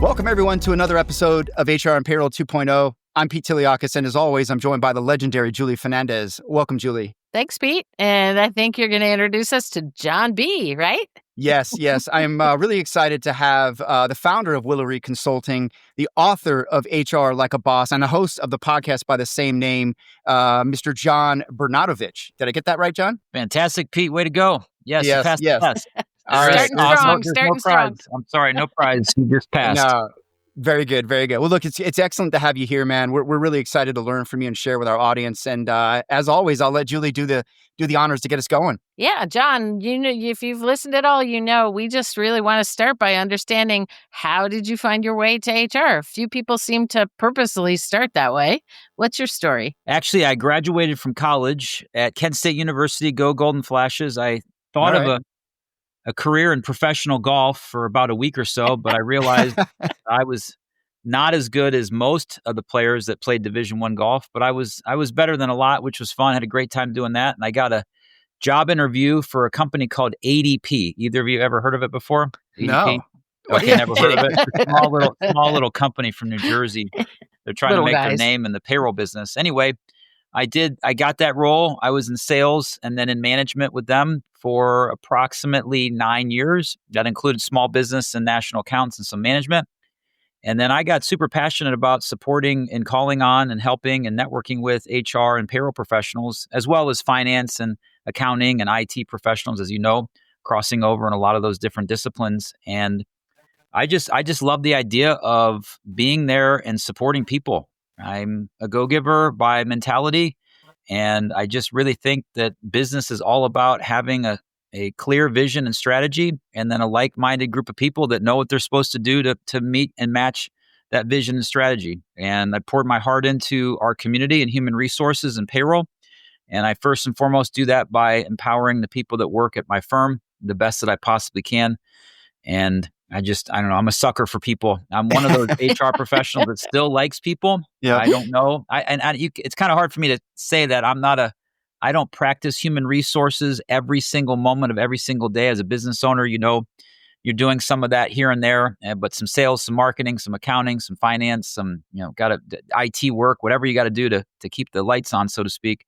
Welcome, everyone, to another episode of HR and Payroll 2.0. I'm Pete Tiliakis, and as always, I'm joined by the legendary Julie Fernandez. Welcome, Julie. Thanks, Pete. And I think you're going to introduce us to John B., right? Yes. I'm really excited to have the founder of Willory Consulting, the author of HR Like a Boss, and the host of the podcast by the same name, Mr. John Bernatovicz. Did I get that right, John? Fantastic, Pete. Way to go. Yes, you passed the test. All right. Starting strong. I'm sorry, no prize. You just passed. No. Very good. Very good. Well, look, it's excellent to have you here, man. We're really excited to learn from you and share with our audience. And as always, I'll let Julie do the honors to get us going. Yeah, John, if you've listened at all, we just really want to start by understanding, how did you find your way to HR? Few people seem to purposely start that way. What's your story? Actually, I graduated from college at Kent State University. Go Golden Flashes. I thought of a career in professional golf for about a week or so, but I realized I was not as good as most of the players that played Division I golf, but I was better than a lot, which was fun. I had a great time doing that. And I got a job interview for a company called ADP. Either of you ever heard of it before? ADP? No. Okay, never heard of it. It's a small little company from New Jersey. They're trying to make their name in the payroll business. Anyway, I got that role. I was in sales and then in management with them for approximately 9 years. That included small business and national accounts and some management. And then I got super passionate about supporting and calling on and helping and networking with HR and payroll professionals, as well as finance and accounting and IT professionals, as you know, crossing over in a lot of those different disciplines. And I just love the idea of being there and supporting people. I'm a go-giver by mentality, and I just really think that business is all about having a clear vision and strategy, and then a like-minded group of people that know what they're supposed to do to meet and match that vision and strategy. And I poured my heart into our community and human resources and payroll. And I first and foremost do that by empowering the people that work at my firm the best that I possibly can. And I don't know. I'm a sucker for people. I'm one of those HR professionals that still likes people. Yeah. I don't know. It's kind of hard for me to say that I don't practice human resources every single moment of every single day as a business owner. You're doing some of that here and there, but some sales, some marketing, some accounting, some finance, some, IT work, whatever you got to do to keep the lights on, so to speak.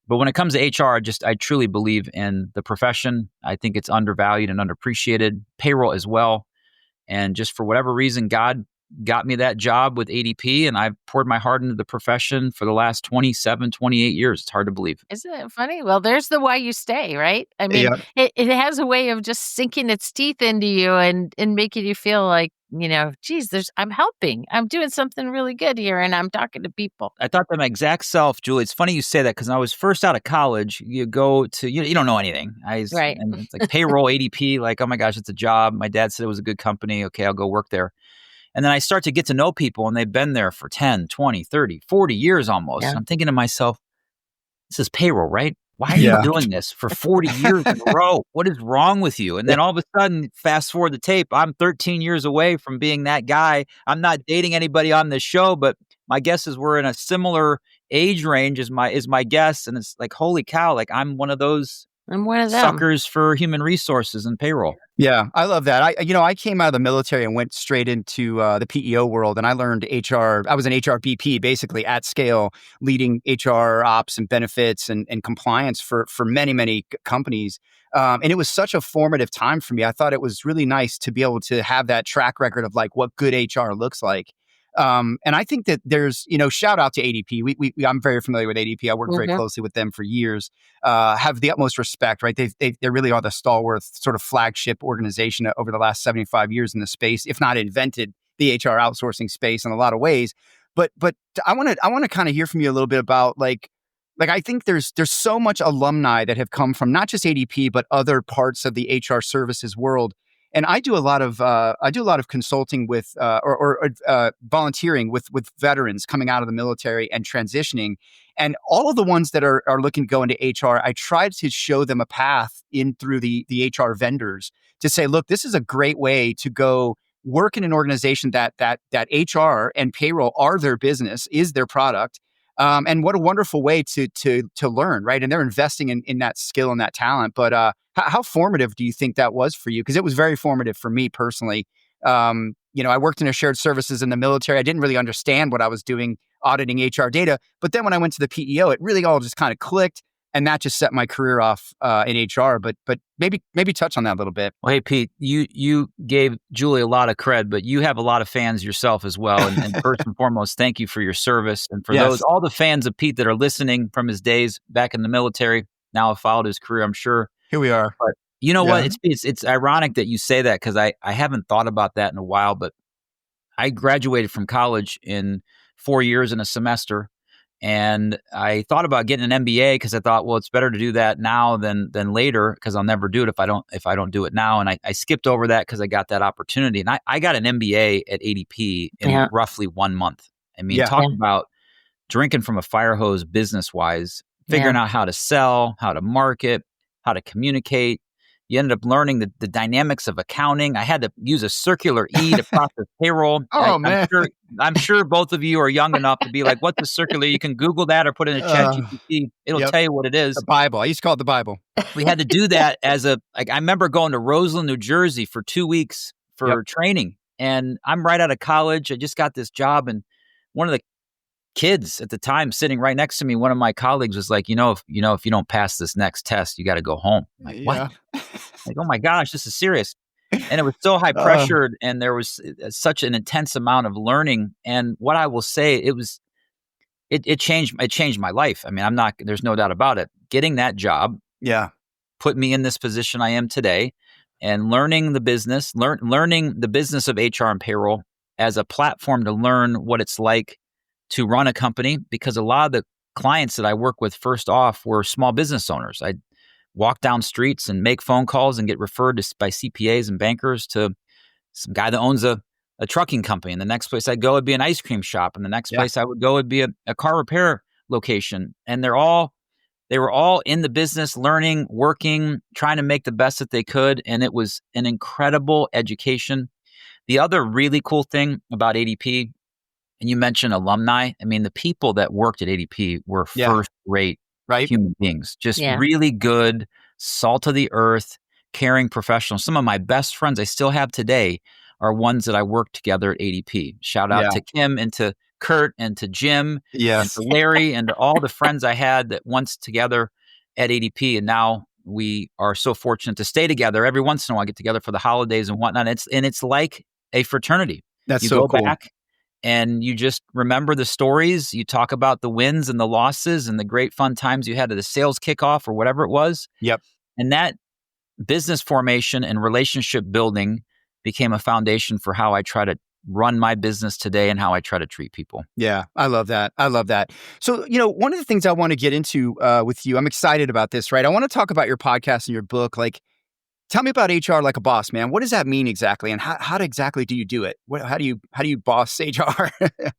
But when it comes to HR, I truly believe in the profession. I think it's undervalued and underappreciated. Payroll as well. And just for whatever reason, God got me that job with ADP, and I've poured my heart into the profession for the last 27, 28 years. It's hard to believe. Isn't it funny? Well, there's the why you stay, right? I mean, it has a way of just sinking its teeth into you and making you feel like, geez, I'm helping. I'm doing something really good here, and I'm talking to people. I thought that my exact self, Julie. It's funny you say that, because when I was first out of college, you go to, you don't know anything. Right. And it's like payroll, ADP, like, oh my gosh, it's a job. My dad said it was a good company. Okay, I'll go work there. And then I start to get to know people, and they've been there for 10, 20, 30, 40 years almost. Yeah. And I'm thinking to myself, this is payroll, right? Why are you doing this for 40 years in a row? What is wrong with you? And then all of a sudden, fast forward the tape, I'm 13 years away from being that guy. I'm not dating anybody on this show, but my guess is we're in a similar age range is my guess. And it's like, holy cow, like I'm one of them. Suckers for human resources and payroll. Yeah, I love that. I came out of the military and went straight into the PEO world, and I learned HR. I was an HR BP, basically at scale, leading HR ops and benefits and compliance for many, many companies. And it was such a formative time for me. I thought it was really nice to be able to have that track record of like what good HR looks like. And I think that there's, shout out to ADP. I'm very familiar with ADP. I worked very closely with them for years. Have the utmost respect, right? They really are the stalwart sort of flagship organization over the last 75 years in the space, if not invented the HR outsourcing space in a lot of ways. But I want to kind of hear from you a little bit about like I think there's so much alumni that have come from not just ADP but other parts of the HR services world. And I do a lot of consulting with or volunteering with veterans coming out of the military and transitioning, and all of the ones that are looking to go into HR, I try to show them a path in through the HR vendors to say, look, this is a great way to go work in an organization that HR and payroll are their business, is their product. And what a wonderful way to learn, right? And they're investing in that skill and that talent. But how formative do you think that was for you? Because it was very formative for me personally. I worked in a shared services in the military. I didn't really understand what I was doing auditing HR data. But then when I went to the PEO, it really all just kind of clicked. And that just set my career off in HR. But maybe touch on that a little bit. Well, hey, Pete, you gave Julie a lot of cred, but you have a lot of fans yourself as well. And first and foremost, thank you for your service. And for all the fans of Pete that are listening from his days back in the military, now have followed his career, I'm sure. Here we are. But you know what? It's ironic that you say that, because I haven't thought about that in a while, but I graduated from college in 4 years and a semester. And I thought about getting an MBA because I thought, well, it's better to do that now than later, because I'll never do it if I don't do it now. And I skipped over that because I got that opportunity. And I got an MBA at ADP in roughly 1 month. I mean, talk about drinking from a fire hose business wise, figuring out how to sell, how to market, how to communicate. You ended up learning the dynamics of accounting. I had to use a circular E to process payroll. Man. I'm sure both of you are young enough to be like, what's a circular? You can Google that or put in a chat GPT. It'll tell you what it is. The Bible. I used to call it the Bible. We had to do that I remember going to Roseland, New Jersey for 2 weeks for training. And I'm right out of college. I just got this job. And one of the kids at the time sitting right next to me, one of my colleagues was like, if you don't pass this next test, you got to go home. I'm like, what? Like, oh my gosh, this is serious. And it was so high pressured, and there was such an intense amount of learning. And what I will say, it changed my life. I mean, there's no doubt about it. Getting that job put me in this position I am today, and learning the business, learning the business of HR and payroll as a platform to learn what it's like to run a company, because a lot of the clients that I work with first off were small business owners. I'd walk down streets and make phone calls and get referred to by CPAs and bankers to some guy that owns a trucking company. And the next place I'd go would be an ice cream shop. And the next place I would go would be a car repair location. And they were all in the business, learning, working, trying to make the best that they could. And it was an incredible education. The other really cool thing about ADP, and you mentioned alumni. I mean, the people that worked at ADP were first-rate human beings, just really good, salt of the earth, caring professionals. Some of my best friends I still have today are ones that I worked together at ADP. Shout out to Kim and to Kurt and to Jim and to Larry and to all the friends I had that once together at ADP. And now we are so fortunate to stay together. Every once in a while, get together for the holidays and whatnot. It's like a fraternity. That's so cool. Back, and you just remember the stories. You talk about the wins and the losses and the great fun times you had at a sales kickoff or whatever it was. Yep. And that business formation and relationship building became a foundation for how I try to run my business today and how I try to treat people. Yeah, I love that. So, one of the things I want to get into with you, I'm excited about this, right? I want to talk about your podcast and your book. Like, tell me about HR like a boss, man. What does that mean exactly? And how exactly do you do it? How do you boss HR?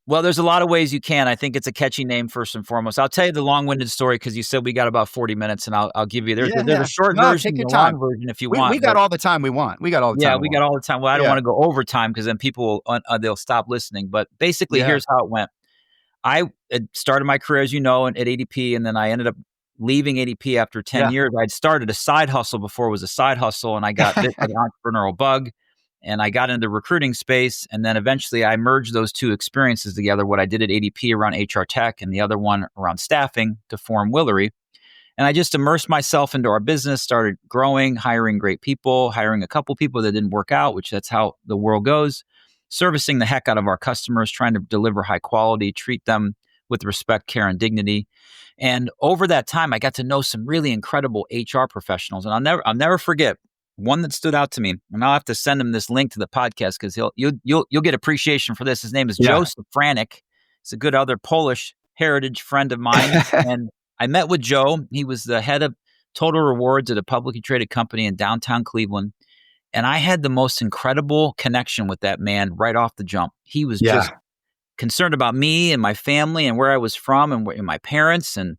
Well, there's a lot of ways you can. I think it's a catchy name first and foremost. I'll tell you the long-winded story because you said we got about 40 minutes, and I'll give you, there's a short version and a long version if you want. We got all the time we want. We got all the time. Yeah, we got all the time. Well, I don't want to go over time because then people, they'll stop listening. But basically, here's how it went. I had started my career, as you know, at ADP, and then I ended up leaving ADP after 10 years. I'd started a side hustle before it was a side hustle, and I got bit by the entrepreneurial bug, and I got into the recruiting space. And then eventually I merged those two experiences together, what I did at ADP around HR tech and the other one around staffing, to form Willory. And I just immersed myself into our business, started growing, hiring great people, hiring a couple people that didn't work out, which that's how the world goes, servicing the heck out of our customers, trying to deliver high quality, treat them with respect, care, and dignity. And over that time, I got to know some really incredible HR professionals. And I'll never forget one that stood out to me. And I'll have to send him this link to the podcast because you'll get appreciation for this. His name is Joe Safranek. He's a good other Polish heritage friend of mine. And I met with Joe. He was the head of total rewards at a publicly traded company in downtown Cleveland. And I had the most incredible connection with that man right off the jump. He was just concerned about me and my family and where I was from and my parents and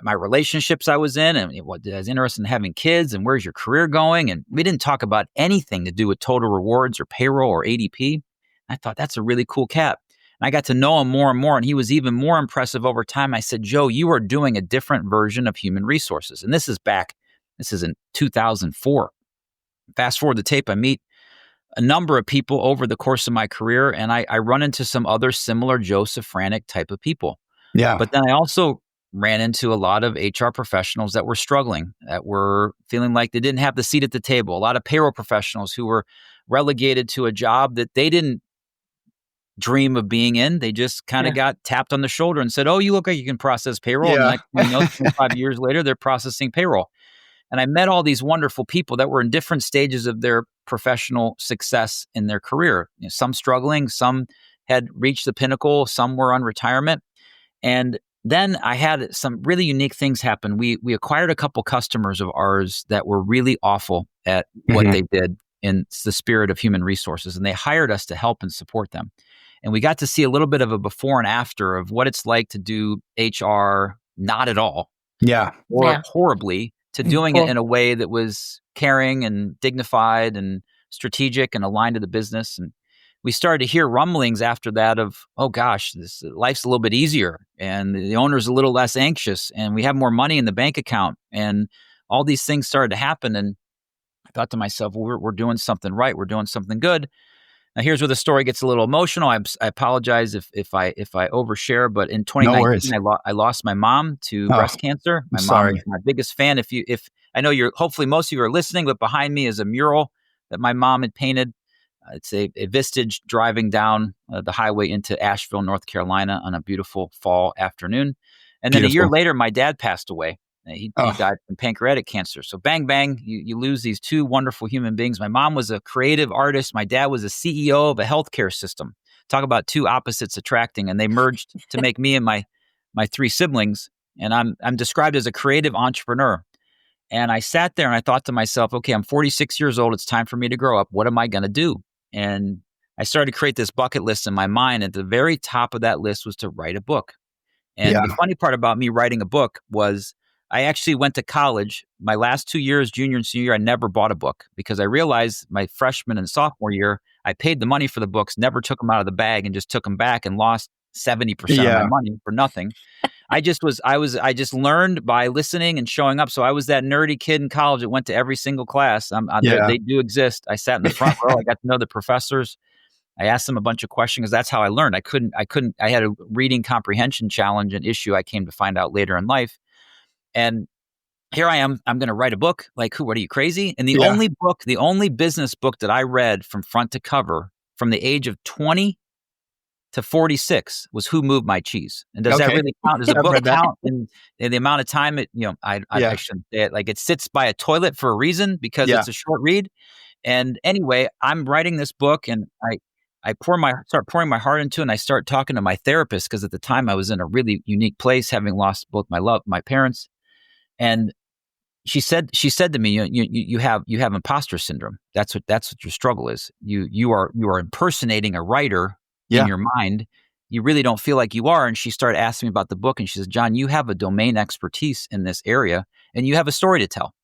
my relationships I was in, and I was interested in having kids and where's your career going. And we didn't talk about anything to do with total rewards or payroll or ADP. I thought that's a really cool cat. And I got to know him more and more, and he was even more impressive over time. I said, Joe, you are doing a different version of human resources. And this is in 2004. Fast forward the tape, I meet a number of people over the course of my career, and I run into some other similar Joseph Frantic type of people. Yeah. But then I also ran into a lot of HR professionals that were struggling, that were feeling like they didn't have the seat at the table. A lot of payroll professionals who were relegated to a job that they didn't dream of being in. They just kind of got tapped on the shoulder and said, "Oh, you look like you can process payroll." And the next thing you know, 25 years later, they're processing payroll. And I met all these wonderful people that were in different stages of their professional success in their career. Some struggling, some had reached the pinnacle, some were on retirement. And then I had some really unique things happen. We acquired a couple customers of ours that were really awful at what they did in the spirit of human resources. And they hired us to help and support them. And we got to see a little bit of a before and after of what it's like to do HR not at all. Or horribly, to doing it in a way that was caring and dignified and strategic and aligned to the business. And we started to hear rumblings after that of, oh gosh, this life's a little bit easier and the owner's a little less anxious and we have more money in the bank account. And all these things started to happen. And I thought to myself, well, we're doing something right. We're doing something good. Now, here's where the story gets a little emotional. I apologize if I overshare, but in 2019, I lost my mom to breast cancer. My mom is my biggest fan. If I know hopefully most of you are listening, but behind me is a mural that my mom had painted. It's a vistage driving down the highway into Asheville, North Carolina on a beautiful fall afternoon. And then a year later, my dad passed away. He died from pancreatic cancer. So bang, bang, you lose these two wonderful human beings. My mom was a creative artist. My dad was a CEO of a healthcare system. Talk about two opposites attracting. And they merged to make me and my three siblings. And I'm described as a creative entrepreneur. And I sat there and I thought to myself, okay, I'm 46 years old. It's time for me to grow up. What am I going to do? And I started to create this bucket list in my mind. At the very top of that list was to write a book. And the funny part about me writing a book was I actually went to college. My last 2 years, junior and senior year, I never bought a book because I realized my freshman and sophomore year, I paid the money for the books, never took them out of the bag and just took them back and lost 70% of my money for nothing. I just learned by listening and showing up. So I was that nerdy kid in college that went to every single class. They do exist. I sat in the front row. I got to know the professors. I asked them a bunch of questions because that's how I learned. I had a reading comprehension challenge, an issue I came to find out later in life. And here I am, I'm going to write a book. Like, what are you, crazy? And the only business book that I read from front to cover from the age of 20 to 46 was Who Moved My Cheese. And does that really count? Does a book count in the amount of time I shouldn't say it. Like, it sits by a toilet for a reason because it's a short read. And anyway, I'm writing this book and I start pouring my heart into it, and I start talking to my therapist because at the time I was in a really unique place, having lost both my parents. And she said to me, you have imposter syndrome. That's what your struggle is. You are impersonating a writer in your mind. You really don't feel like you are. And she started asking me about the book, and she says, John, you have a domain expertise in this area, and you have a story to tell.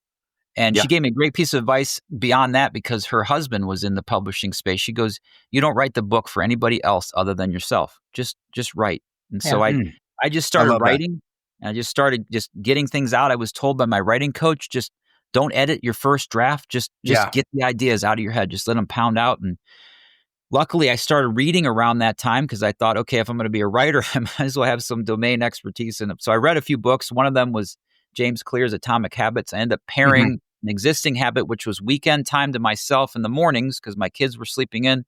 And she gave me a great piece of advice beyond that because her husband was in the publishing space. She goes, you don't write the book for anybody else other than yourself. Just write. And so I just started writing. And I just started getting things out. I was told by my writing coach, just don't edit your first draft. Just get the ideas out of your head. Just let them pound out. And luckily, I started reading around that time because I thought, okay, if I'm going to be a writer, I might as well have some domain expertise in it. So I read a few books. One of them was James Clear's Atomic Habits. I ended up pairing an existing habit, which was weekend time to myself in the mornings because my kids were sleeping in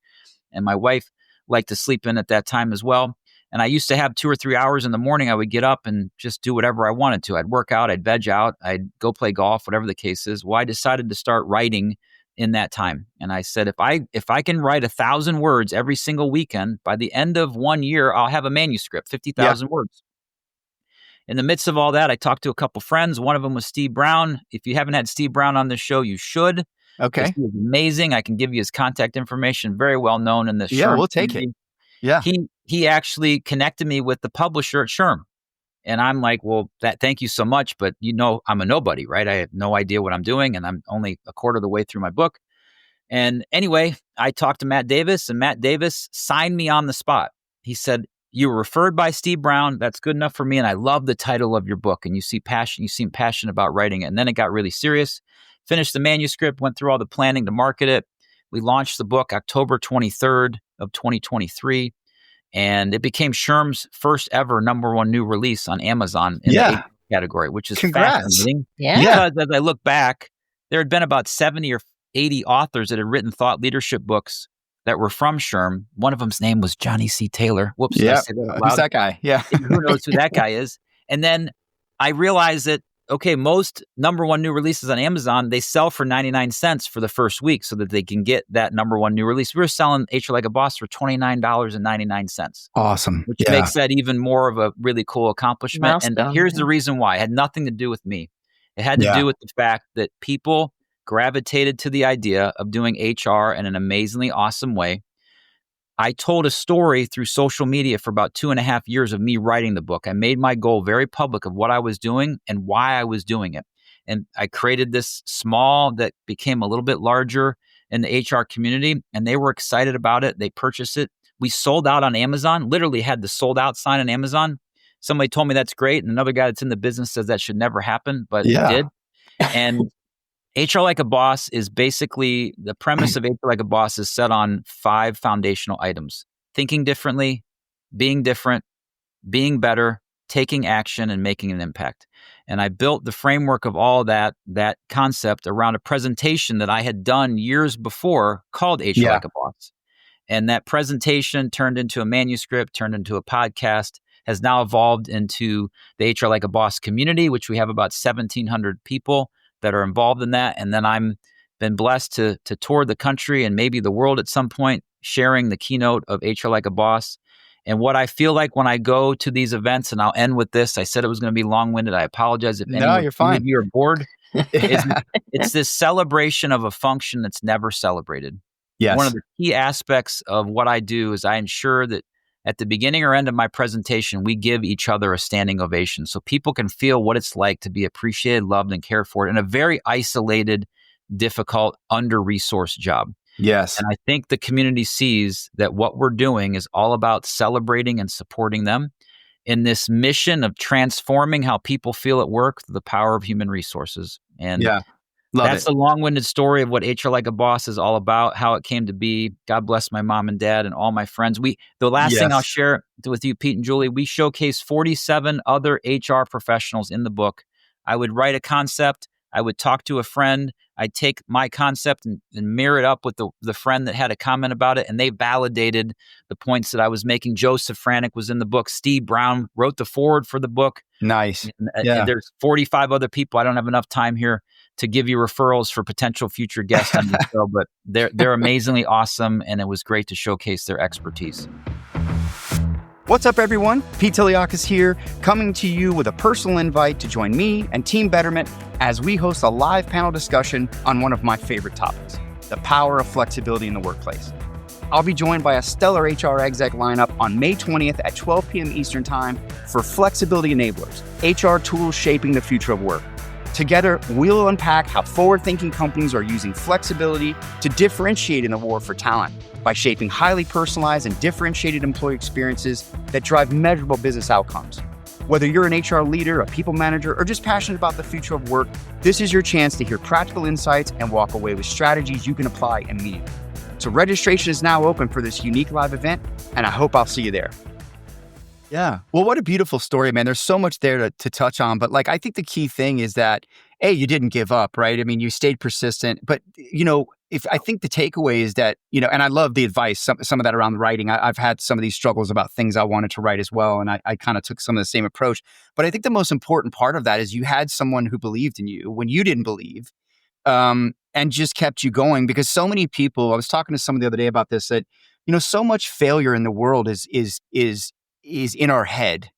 and my wife liked to sleep in at that time as well. And I used to have 2 or 3 hours in the morning. I would get up and just do whatever I wanted to. I'd work out, I'd veg out, I'd go play golf, whatever the case is. Well, I decided to start writing in that time. And I said, if I can write 1,000 words every single weekend, by the end of 1 year, I'll have a manuscript, 50,000 words. In the midst of all that, I talked to a couple friends. One of them was Steve Brown. If you haven't had Steve Brown on this show, you should. Okay. He's amazing. I can give you his contact information. Very well known in the SHRM we'll take community. It. Yeah. He actually connected me with the publisher at SHRM. And I'm like, well, thank you so much. But I'm a nobody, right? I have no idea what I'm doing. And I'm only a quarter of the way through my book. And anyway, I talked to Matt Davis, and Matt Davis signed me on the spot. He said, you were referred by Steve Brown. That's good enough for me. And I love the title of your book. And you seem passionate about writing it. And then it got really serious. Finished the manuscript, went through all the planning to market it. We launched the book October 23rd of 2023. And it became SHRM's first ever #1 new release on Amazon in the HR category, which is fascinating. Because as I look back, there had been about 70 or 80 authors that had written thought leadership books that were from SHRM. One of them's name was Johnny C. Taylor. Whoops. Yeah. Who's that guy? Yeah. Who knows who that guy is? And then I realized that, okay, most #1 new releases on Amazon, they sell for 99 cents for the first week so that they can get that #1 new release. We were selling HR Like a Boss for $29.99. Awesome. Which makes that even more of a really cool accomplishment. Milestone, and here's the reason why. It had nothing to do with me. It had to do with the fact that people gravitated to the idea of doing HR in an amazingly awesome way. I told a story through social media for about 2.5 years of me writing the book. I made my goal very public of what I was doing and why I was doing it. And I created this small that became a little bit larger in the HR community, and they were excited about it. They purchased it. We sold out on Amazon, literally had the sold out sign on Amazon. Somebody told me that's great. And another guy that's in the business says that should never happen, but it did. And HR Like a Boss is basically, the premise of HR Like a Boss is set on 5 foundational items: thinking differently, being different, being better, taking action, and making an impact. And I built the framework of all that concept around a presentation that I had done years before called HR Like a Boss. And that presentation turned into a manuscript, turned into a podcast, has now evolved into the HR Like a Boss community, which we have about 1,700 people that are involved in that. And then I'm been blessed to tour the country and maybe the world at some point, sharing the keynote of HR Like a Boss. And what I feel like when I go to these events, and I'll end with this, I said it was going to be long-winded. I apologize if any of you are bored. It's this celebration of a function that's never celebrated. Yes. One of the key aspects of what I do is I ensure that at the beginning or end of my presentation, we give each other a standing ovation so people can feel what it's like to be appreciated, loved, and cared for in a very isolated, difficult, under-resourced job. Yes. And I think the community sees that what we're doing is all about celebrating and supporting them in this mission of transforming how people feel at work through the power of human resources. And that's a long-winded story of what HR Like a Boss is all about, how it came to be. God bless my mom and dad and all my friends. The last thing I'll share with you, Pete and Julie, we showcase 47 other HR professionals in the book. I would write a concept. I would talk to a friend. I'd take my concept and mirror it up with the friend that had a comment about it, and they validated the points that I was making. Joseph Franek was in the book. Steve Brown wrote the foreword for the book. Nice. And there's 45 other people. I don't have enough time here to give you referrals for potential future guests on the show, but they're amazingly awesome, and it was great to showcase their expertise. What's up, everyone? Pete Tiliakis here, coming to you with a personal invite to join me and Team Betterment as we host a live panel discussion on one of my favorite topics, the power of flexibility in the workplace. I'll be joined by a stellar HR exec lineup on May 20th at 12 p.m. Eastern Time for Flexibility Enablers, HR tools shaping the future of work. Together, we'll unpack how forward-thinking companies are using flexibility to differentiate in the war for talent by shaping highly personalized and differentiated employee experiences that drive measurable business outcomes. Whether you're an HR leader, a people manager, or just passionate about the future of work, this is your chance to hear practical insights and walk away with strategies you can apply immediately. So registration is now open for this unique live event, and I hope I'll see you there. Yeah. Well, what a beautiful story, man. There's so much there to touch on. But I think the key thing is that, you didn't give up, right? I mean, you stayed persistent. But, if I think the takeaway is that, and I love the advice, some of that around the writing. I've had some of these struggles about things I wanted to write as well. And I kind of took some of the same approach. But I think the most important part of that is you had someone who believed in you when you didn't believe, and just kept you going. Because so many people, I was talking to someone the other day about this, that, so much failure in the world is in our head,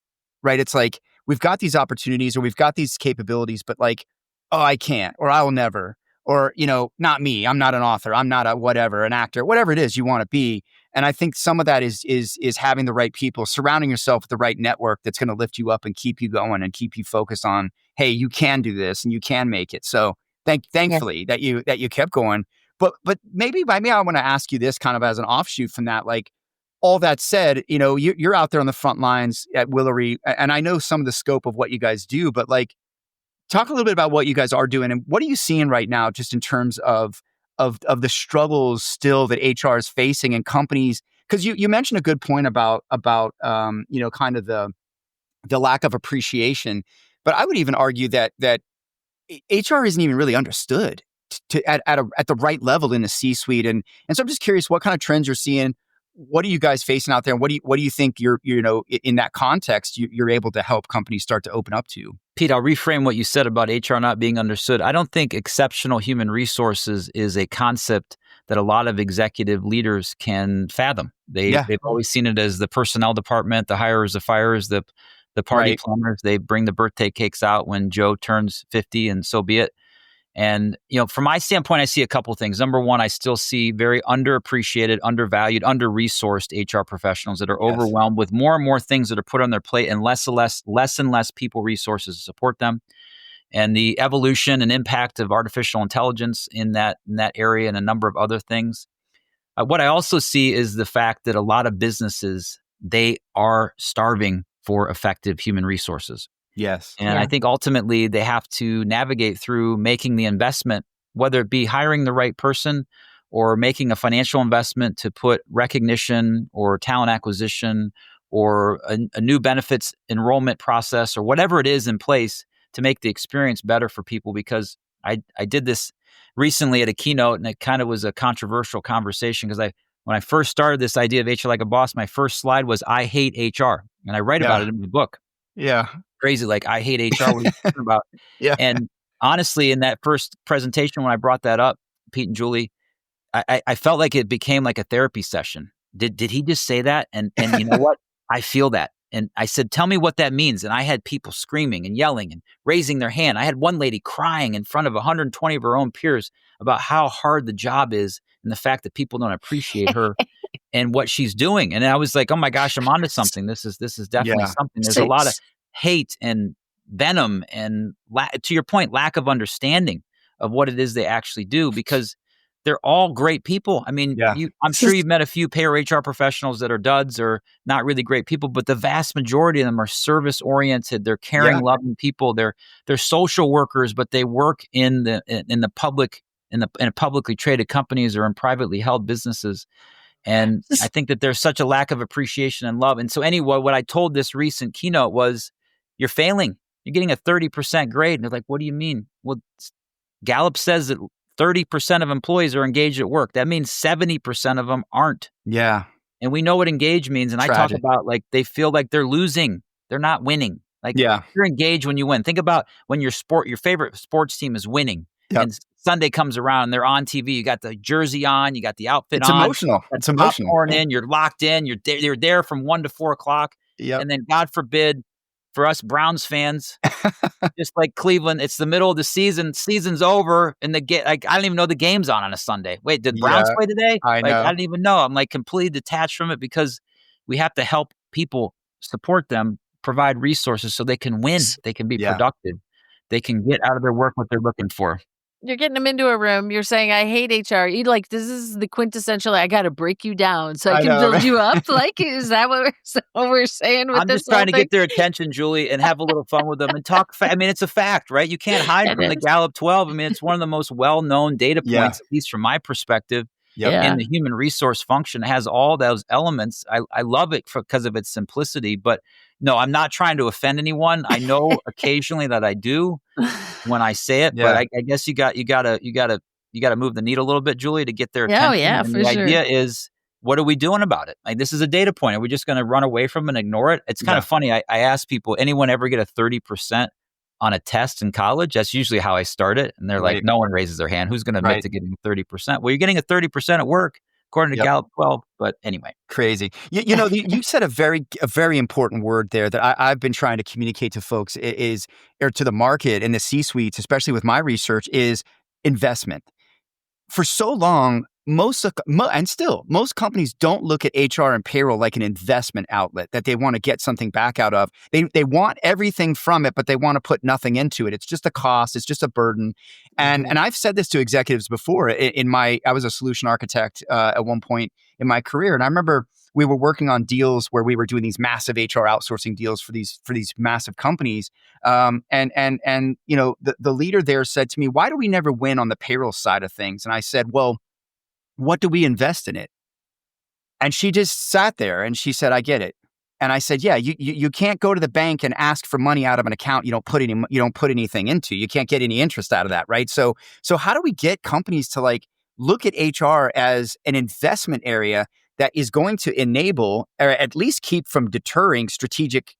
right? It's like, we've got these opportunities or we've got these capabilities, but oh, I can't, or I will never, or, not me. I'm not an author. I'm not a whatever, an actor, whatever it is you want to be. And I think some of that is having the right people, surrounding yourself with the right network that's going to lift you up and keep you going and keep you focused on, hey, you can do this and you can make it. So thankfully that you kept going. But maybe I want to ask you this kind of as an offshoot from that, all that said, you're out there on the front lines at Willory, and I know some of the scope of what you guys do, but talk a little bit about what you guys are doing and what are you seeing right now, just in terms of of the struggles still that HR is facing and companies. Because you mentioned a good point about kind of the lack of appreciation, but I would even argue that HR isn't even really understood at the right level in the C-suite, and so I'm just curious what kind of trends you're seeing. What are you guys facing out there? And what do you think you're in that context you're able to help companies start to open up to? Pete, I'll reframe what you said about HR not being understood. I don't think exceptional human resources is a concept that a lot of executive leaders can fathom. They've always seen it as the personnel department, the hirers, the firers, the party planners. They bring the birthday cakes out when Joe turns 50, and so be it. And, from my standpoint, I see a couple things. Number one, I still see very underappreciated, undervalued, under-resourced HR professionals that are overwhelmed with more and more things that are put on their plate and less and less people resources to support them. And the evolution and impact of artificial intelligence in that area and a number of other things. What I also see is the fact that a lot of businesses, they are starving for effective human resources. Yes. And I think ultimately they have to navigate through making the investment, whether it be hiring the right person or making a financial investment to put recognition or talent acquisition or a new benefits enrollment process or whatever it is in place to make the experience better for people. Because I did this recently at a keynote, and it kind of was a controversial conversation because when I first started this idea of HR like a boss, my first slide was I hate HR, and I write about it in my book. Yeah. Crazy, like I hate HR. What are you talking about? And honestly, in that first presentation, when I brought that up, Pete and Julie, I felt like it became like a therapy session. Did he just say that? And you know what? I feel that. And I said, tell me what that means. And I had people screaming and yelling and raising their hand. I had one lady crying in front of 120 of her own peers about how hard the job is and the fact that people don't appreciate her and what she's doing. And I was like, oh my gosh, I'm onto something. This is definitely something. There's a lot of hate and venom and to your point, lack of understanding of what it is they actually do, because they're all great people. I mean, I'm sure you've met a few payroll HR professionals that are duds or not really great people, but the vast majority of them are service oriented. They're caring, loving people. They're social workers, but they work in the public, in publicly traded companies or in privately held businesses. And I think that there's such a lack of appreciation and love. And so anyway, what I told this recent keynote was, you're failing. You're getting a 30% grade. And they're like, what do you mean? Well, Gallup says that 30% of employees are engaged at work. That means 70% of them aren't. Yeah. And we know what engage means. And Tragic. I talk about like they feel like they're losing. They're not winning. Like you're engaged when you win. Think about when your favorite sports team is winning. And Sunday comes around and they're on TV. You got the jersey on, you got the outfit on. It's emotional. Popcorn in, you're locked in, you're there from 1 to 4 o'clock. And then God forbid, for us Browns fans, just like Cleveland, it's the middle of the season. Season's over, and I don't even know the game's on a Sunday. Wait, did Browns play today? I know. I didn't even know. I'm like completely detached from it because we have to help people, support them, provide resources so they can win, they can be productive, they can get out of their work what they're looking for. You're getting them into a room. You're saying, I hate HR. You like, this is the quintessential, I got to break you down so I can build you up. Like, is that what we're saying with I'm this just trying to thing? get their attention, Julie, and have a little fun with them and talk. I mean, it's a fact, right? You can't hide from the Gallup 12. I mean, it's one of the most well-known data points, at least from my perspective, in the human resource function. It has all those elements. I love it because of its simplicity. But no, I'm not trying to offend anyone. I know occasionally that I do when I say it, but I guess you got to move the needle a little bit, Julie, to get their attention. Oh yeah, and for the sure. idea is, what are we doing about it? Like, this is a data point. Are we just going to run away from it and ignore it? It's kind of funny. I ask people, anyone ever get a 30% on a test in college? That's usually how I start it. And they're like, no one raises their hand. Who's going to admit to getting 30%? Well, you're getting a 30% at work, according to Gallup 12. But anyway. Crazy. You said a very important word there that I've been trying to communicate to folks or to the market and the C-suites, especially with my research, is investment. For so long, most companies don't look at HR and payroll like an investment outlet that they want to get something back out of. They want everything from it, but they want to put nothing into it. It's just a cost. It's just a burden. And I've said this to executives before. I was a solution architect at one point in my career, and I remember we were working on deals where we were doing these massive HR outsourcing deals for these massive companies. And the leader there said to me, "Why do we never win on the payroll side of things?" And I said, "Well, what do we invest in it?" And she just sat there and she said, "I get it." And I said, "Yeah, you can't go to the bank and ask for money out of an account you don't put anything into. You can't get any interest out of that, right? So how do we get companies to like look at HR as an investment area that is going to enable or at least keep from deterring strategic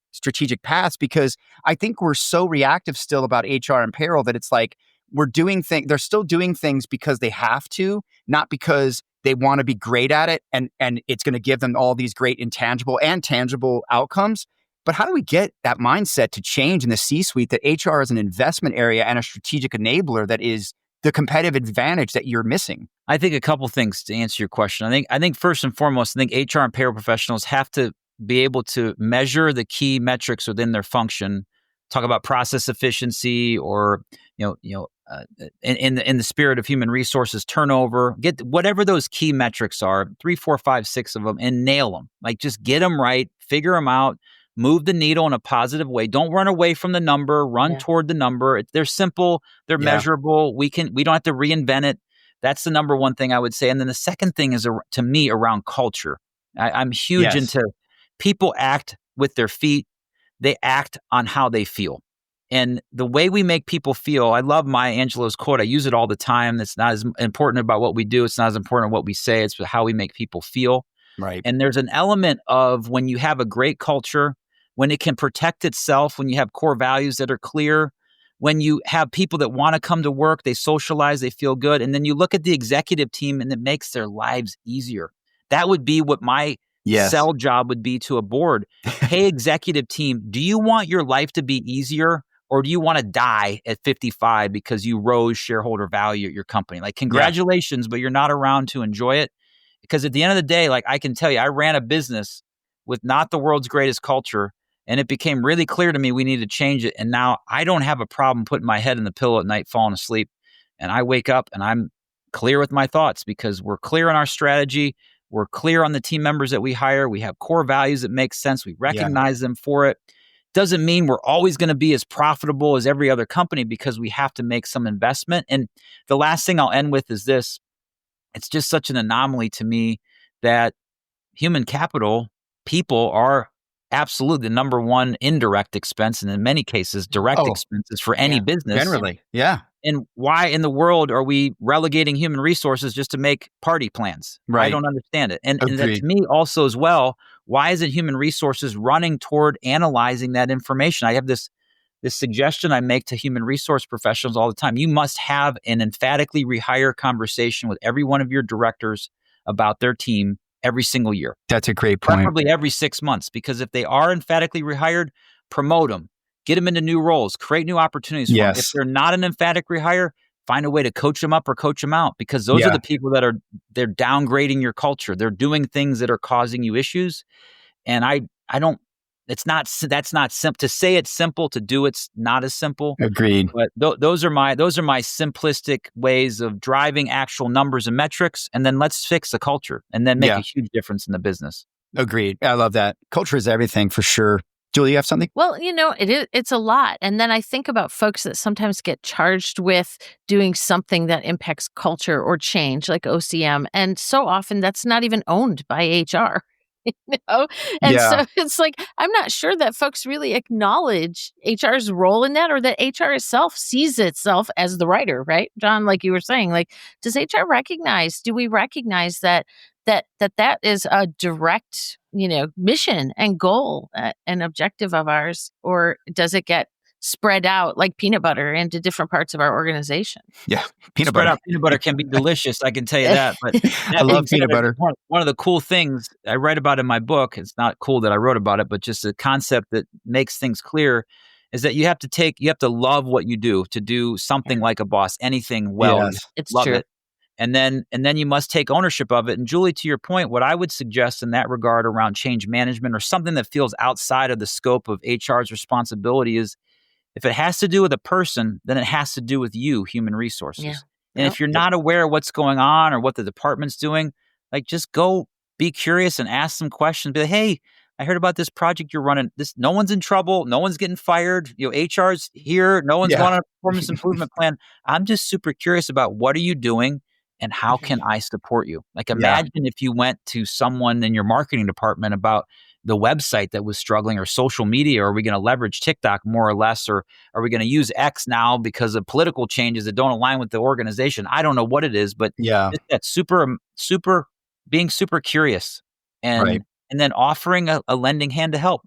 paths? Because I think we're so reactive still about HR and payroll that it's like they're still doing things because they have to, not because they want to be great at it and it's going to give them all these great intangible and tangible outcomes. But how do we get that mindset to change in the C-suite that HR is an investment area and a strategic enabler that is the competitive advantage that you're missing? I think a couple things to answer your question. I think first and foremost, I think HR and payroll professionals have to be able to measure the key metrics within their function. Talk about process efficiency, or in the spirit of human resources, turnover. Get whatever those key metrics are, 3, 4, 5, 6 of them, and nail them. Like just get them right, figure them out, move the needle in a positive way. Don't run away from the number. Run toward the number. They're simple. They're measurable. We don't have to reinvent it. That's the number one thing I would say. And then the second thing is, to me, around culture. I'm huge into people act with their feet. They act on how they feel. And the way we make people feel, I love Maya Angelou's quote. I use it all the time. It's not as important about what we do. It's not as important what we say. It's how we make people feel. Right. And there's an element of when you have a great culture, when it can protect itself, when you have core values that are clear, when you have people that want to come to work, they socialize, they feel good. And then you look at the executive team and it makes their lives easier. That would be what my sell job would be to a board. Hey, executive team, do you want your life to be easier, or do you want to die at 55 because you rose shareholder value at your company? Like, congratulations, but you're not around to enjoy it. Because at the end of the day, like I can tell you, I ran a business with not the world's greatest culture, and it became really clear to me we need to change it. And now I don't have a problem putting my head in the pillow at night, falling asleep. And I wake up and I'm clear with my thoughts because we're clear on our strategy. We're clear on the team members that we hire. We have core values that make sense. We recognize them for it. Doesn't mean we're always going to be as profitable as every other company because we have to make some investment. And the last thing I'll end with is this. It's just such an anomaly to me that human capital, people, are absolutely the number one indirect expense, and in many cases, direct expenses for any business. Generally, yeah. And why in the world are we relegating human resources just to make party plans? Right. I don't understand it. And that to me also as well, why isn't human resources running toward analyzing that information? I have this suggestion I make to human resource professionals all the time. You must have an emphatically rehire conversation with every one of your directors about their team every single year. That's a great point. Preferably every 6 months, because if they are emphatically rehired, promote them, get them into new roles, create new opportunities for them. If they're not an emphatic rehire, find a way to coach them up or coach them out, because those are the people that they're downgrading your culture. They're doing things that are causing you issues. And I don't, that's not simple to say. It's simple to do. It's not as simple. Agreed. But those are my simplistic ways of driving actual numbers and metrics. And then let's fix the culture and then make a huge difference in the business. Agreed. I love that. Culture is everything for sure. Julie, you have something? Well, it's a lot. And then I think about folks that sometimes get charged with doing something that impacts culture or change, like OCM. And so often that's not even owned by HR. And so it's like, I'm not sure that folks really acknowledge HR's role in that, or that HR itself sees itself as the writer, right? John, like you were saying, like, do we recognize that is a direct, mission and goal and objective of ours, or does it get spread out like peanut butter into different parts of our organization? Yeah, spread out peanut butter can be delicious, I can tell you that. But I love peanut butter. One of the cool things I write about in my book, it's not cool that I wrote about it, but just a concept that makes things clear, is that you have to love what you do to do something like a boss, anything well. It's love true. it. And then you must take ownership of it. And Julie, to your point, what I would suggest in that regard around change management or something that feels outside of the scope of HR's responsibility is, if it has to do with a person, then it has to do with you, human Yeah. resources. And if you're not aware of what's going on or what the department's doing, like, just go be curious and ask some questions. Be like, hey, I heard about this project you're running. No one's in trouble. No one's getting fired. HR's here. No one's going on a performance improvement plan. I'm just super curious about, what are you doing and how can I support you? Like, imagine if you went to someone in your marketing department about the website that was struggling, or social media. Are we going to leverage TikTok more or less? Or are we going to use X now because of political changes that don't align with the organization? I don't know what it is, but just that super being super curious and then offering a lending hand to help.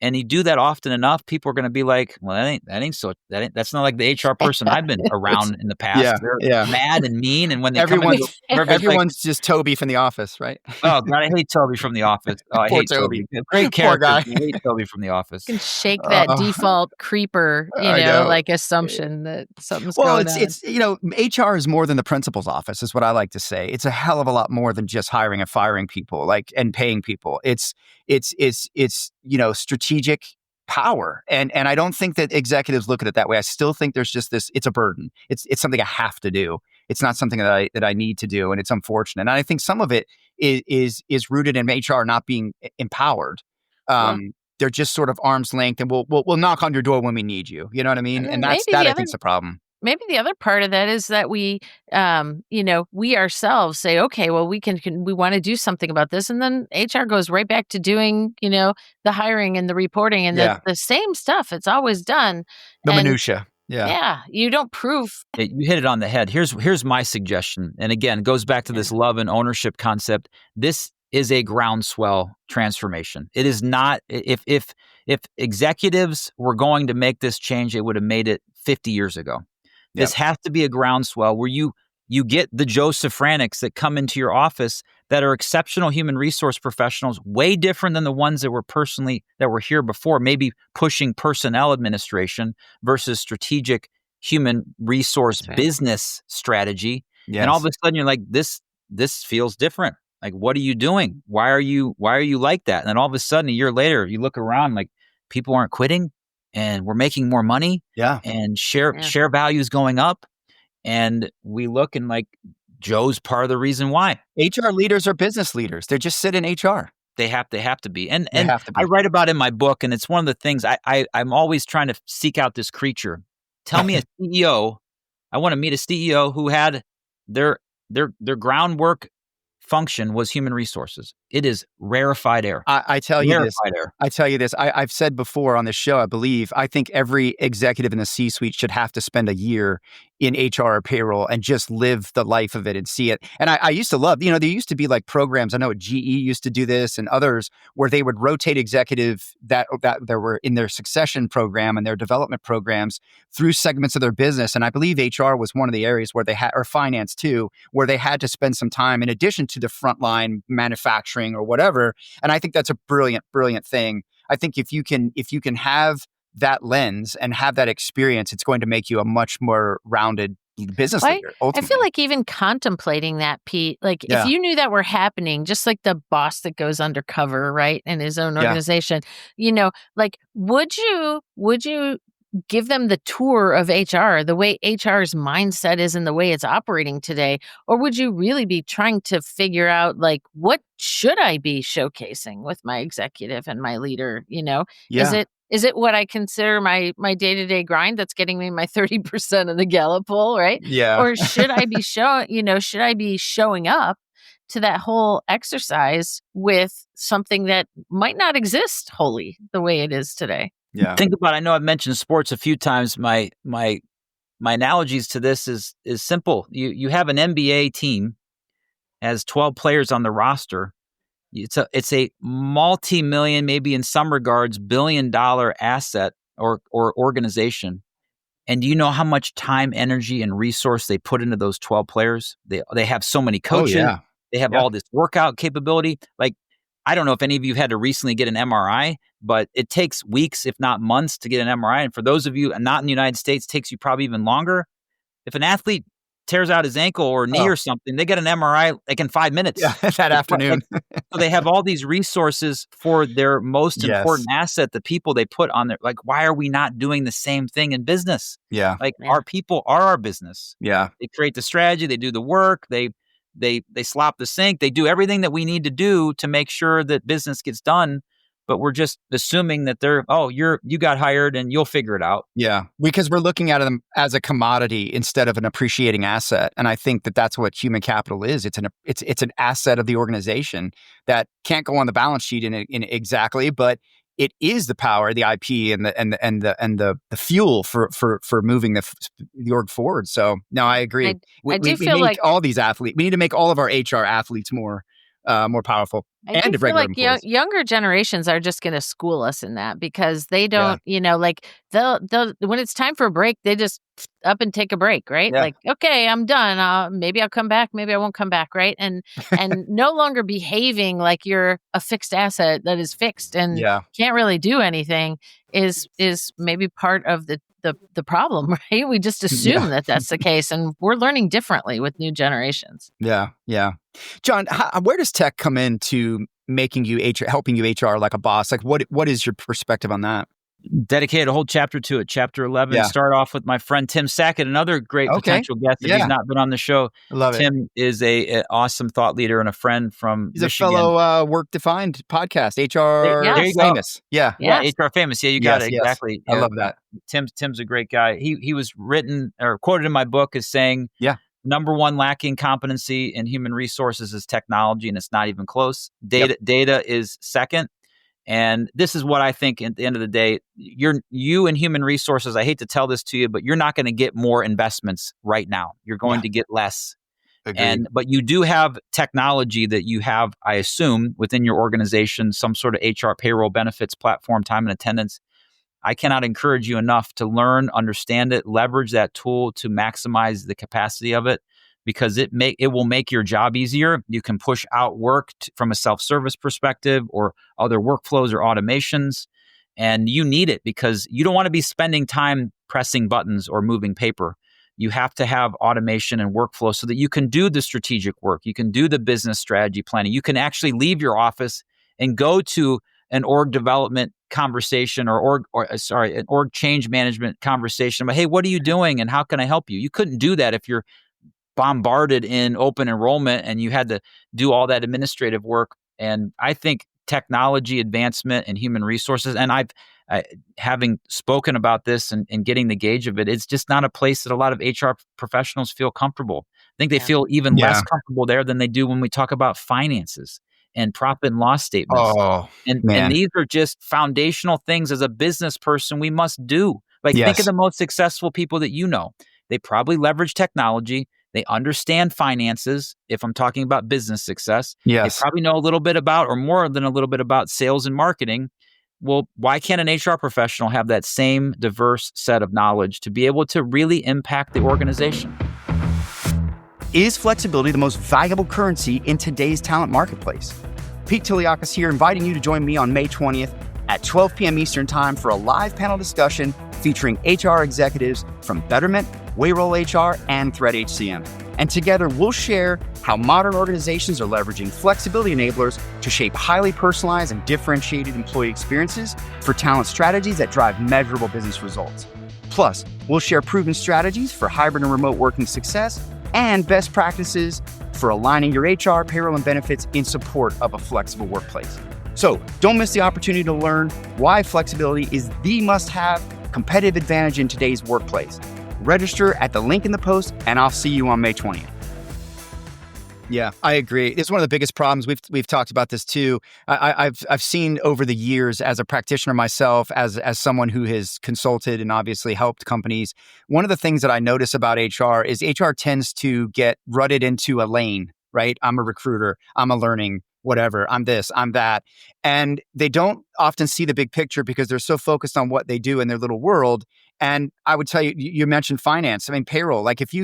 And you do that often enough, people are going to be like, well, that's not like the HR person I've been around in the past. They're mad and mean. And when they everyone's just Toby from The Office, right? Oh God, I hate Toby from The Office. Oh, I hate Toby. Great character. I hate Toby from The Office. You can shake that default creeper, like assumption that something's going on. It's HR is more than the principal's office, is what I like to say. It's a hell of a lot more than just hiring and firing people, and paying people. It's strategic power. And I don't think that executives look at it that way. I still think there's just this, it's a burden. It's something I have to do. It's not something that I need to do. And it's unfortunate. And I think some of it is rooted in HR not being empowered. They're just sort of arm's length, and we'll knock on your door when we need you. You know what I mean? And I think is the problem. Maybe the other part of that is that we ourselves say, okay, well, we want to do something about this. And then HR goes right back to doing, the hiring and the reporting and the same stuff. It's always done. The minutia. Yeah. You don't prove. You hit it on the head. Here's my suggestion. And again, it goes back to this love and ownership concept. This is a groundswell transformation. It is not, if executives were going to make this change, they would have made it 50 years ago. This has to be a groundswell where you get the Joe Safranics that come into your office that are exceptional human resource professionals, way different than the ones that were here before, maybe pushing personnel administration versus strategic human resource business strategy. Yes. And all of a sudden you're like, this feels different. Like, what are you doing? Why are you like that? And then all of a sudden, a year later, you look around, like, people aren't quitting. And we're making more money, and share value is going up, and we look and like, Joe's part of the reason why. HR leaders are business leaders. They just sit in HR. They have to be, and I write about it in my book, and it's one of the things I'm always trying to seek out this creature. Tell me a CEO. I want to meet a CEO who had their groundwork function was human resources. It is rarefied air. I tell you this. I've said before on this show, I think every executive in the C-suite should have to spend a year in HR or payroll and just live the life of it and see it. And I used to love, there used to be like programs. I know GE used to do this and others where they would rotate executive that there were in their succession program and their development programs through segments of their business. And I believe HR was one of the areas where they had, or finance too, where they had to spend some time in addition to the frontline manufacturing or whatever. And I think that's a brilliant, brilliant thing. I think if you can have that lens and have that experience, it's going to make you a much more rounded business leader. Ultimately. I feel like even contemplating that, Pete, like if you knew that were happening, just like the boss that goes undercover, right, in his own organization, like would you give them the tour of HR, the way HR's mindset is and the way it's operating today? Or would you really be trying to figure out, like, what should I be showcasing with my executive and my leader? Is it what I consider my day-to-day grind that's getting me my 30% of the Gallup poll, right? Yeah. Or should I be showing up to that whole exercise with something that might not exist wholly the way it is today? Yeah. Think about, I know I've mentioned sports a few times. My analogies to this is simple. You have an NBA team, has 12 players on the roster. It's a multi-million, maybe in some regards, $billion asset or organization. And do you know how much time, energy, and resource they put into those 12 players? They have so many coaches. Oh, yeah. They have all this workout capability. Like, I don't know if any of you had to recently get an MRI, but it takes weeks, if not months, to get an MRI. And for those of you not in the United States, it takes you probably even longer. If an athlete tears out his ankle or knee or something, they get an MRI like in 5 minutes. Yeah, that afternoon. So they have all these resources for their most important asset, the people they put on there. Like, why are we not doing the same thing in business? Yeah. Like our people are our business. Yeah. They create the strategy, they do the work, they slop the sink, they do everything that we need to do to make sure that business gets done. But we're just assuming that you got hired and you'll figure it out. Yeah, because we're looking at them as a commodity instead of an appreciating asset, and I think that that's what human capital is. It's an asset of the organization that can't go on the balance sheet in exactly, but it is the power, the IP, and the fuel for moving the org forward. So no, I agree. I do feel need like all these athletes. We need to make all of our HR athletes more powerful. I do feel like younger generations are just going to school us in that because they don't, like they'll when it's time for a break, they just up and take a break, right? Yeah. Like, okay, I'm done. Maybe I'll come back. Maybe I won't come back, right? And no longer behaving like you're a fixed asset that is fixed and can't really do anything is maybe part of the problem, right? We just assume that that's the case, and we're learning differently with new generations. Yeah. John, where does tech come into making you helping you HR like a boss? Like, what is your perspective on that? Dedicated a whole chapter to it. Chapter 11. Start off with my friend Tim Sackett, another great potential guest if he's not been on the show. Love Tim is an awesome thought leader and a friend from He's Michigan. a fellow Work Defined podcast, HR Famous. Yeah, HR Famous. Yeah, you got it exactly. I love that. Tim's a great guy. He was written or quoted in my book as saying, number one lacking competency in human resources is technology, and it's not even close. Data is second. And this is what I think at the end of the day, you in human resources, I hate to tell this to you, but you're not going to get more investments right now. You're going to get less. Agreed. But you do have technology that you have, I assume, within your organization, some sort of HR payroll benefits platform, time and attendance. I cannot encourage you enough to learn, understand it, leverage that tool to maximize the capacity of it, because it will make your job easier. You can push out work from a self-service perspective or other workflows or automations. And you need it because you don't want to be spending time pressing buttons or moving paper. You have to have automation and workflow so that you can do the strategic work. You can do the business strategy planning. You can actually leave your office and go to an org development conversation or an org change management conversation about, hey, what are you doing and how can I help you? You couldn't do that if you're bombarded in open enrollment and you had to do all that administrative work. And I think technology advancement and human resources, and having spoken about this and getting the gauge of it, it's just not a place that a lot of HR professionals feel comfortable. I think they feel even less comfortable there than they do when we talk about finances and profit and loss statements. And these are just foundational things as a business person we must do. Like think of the most successful people that you know. They probably leverage technology. They understand finances. If I'm talking about business success, they probably know a little bit about, or more than a little bit about, sales and marketing. Well, why can't an HR professional have that same diverse set of knowledge to be able to really impact the organization? Is flexibility the most valuable currency in today's talent marketplace? Pete Tiliakis here, inviting you to join me on May 20th at 12 p.m. Eastern Time for a live panel discussion featuring HR executives from Betterment, Payroll HR, and Thread HCM. And together we'll share how modern organizations are leveraging flexibility enablers to shape highly personalized and differentiated employee experiences for talent strategies that drive measurable business results. Plus, we'll share proven strategies for hybrid and remote working success and best practices for aligning your HR, payroll, and benefits in support of a flexible workplace. So don't miss the opportunity to learn why flexibility is the must-have competitive advantage in today's workplace. Register at the link in the post, and I'll see you on May 20th. Yeah, I agree. It's one of the biggest problems. We've talked about this too. I've seen over the years as a practitioner myself, as someone who has consulted and obviously helped companies. One of the things that I notice about HR is HR tends to get rutted into a lane, right? I'm a recruiter. I'm a learning whatever. I'm this, I'm that. And they don't often see the big picture because they're so focused on what they do in their little world. And I would tell you, you mentioned finance. I mean, payroll, like if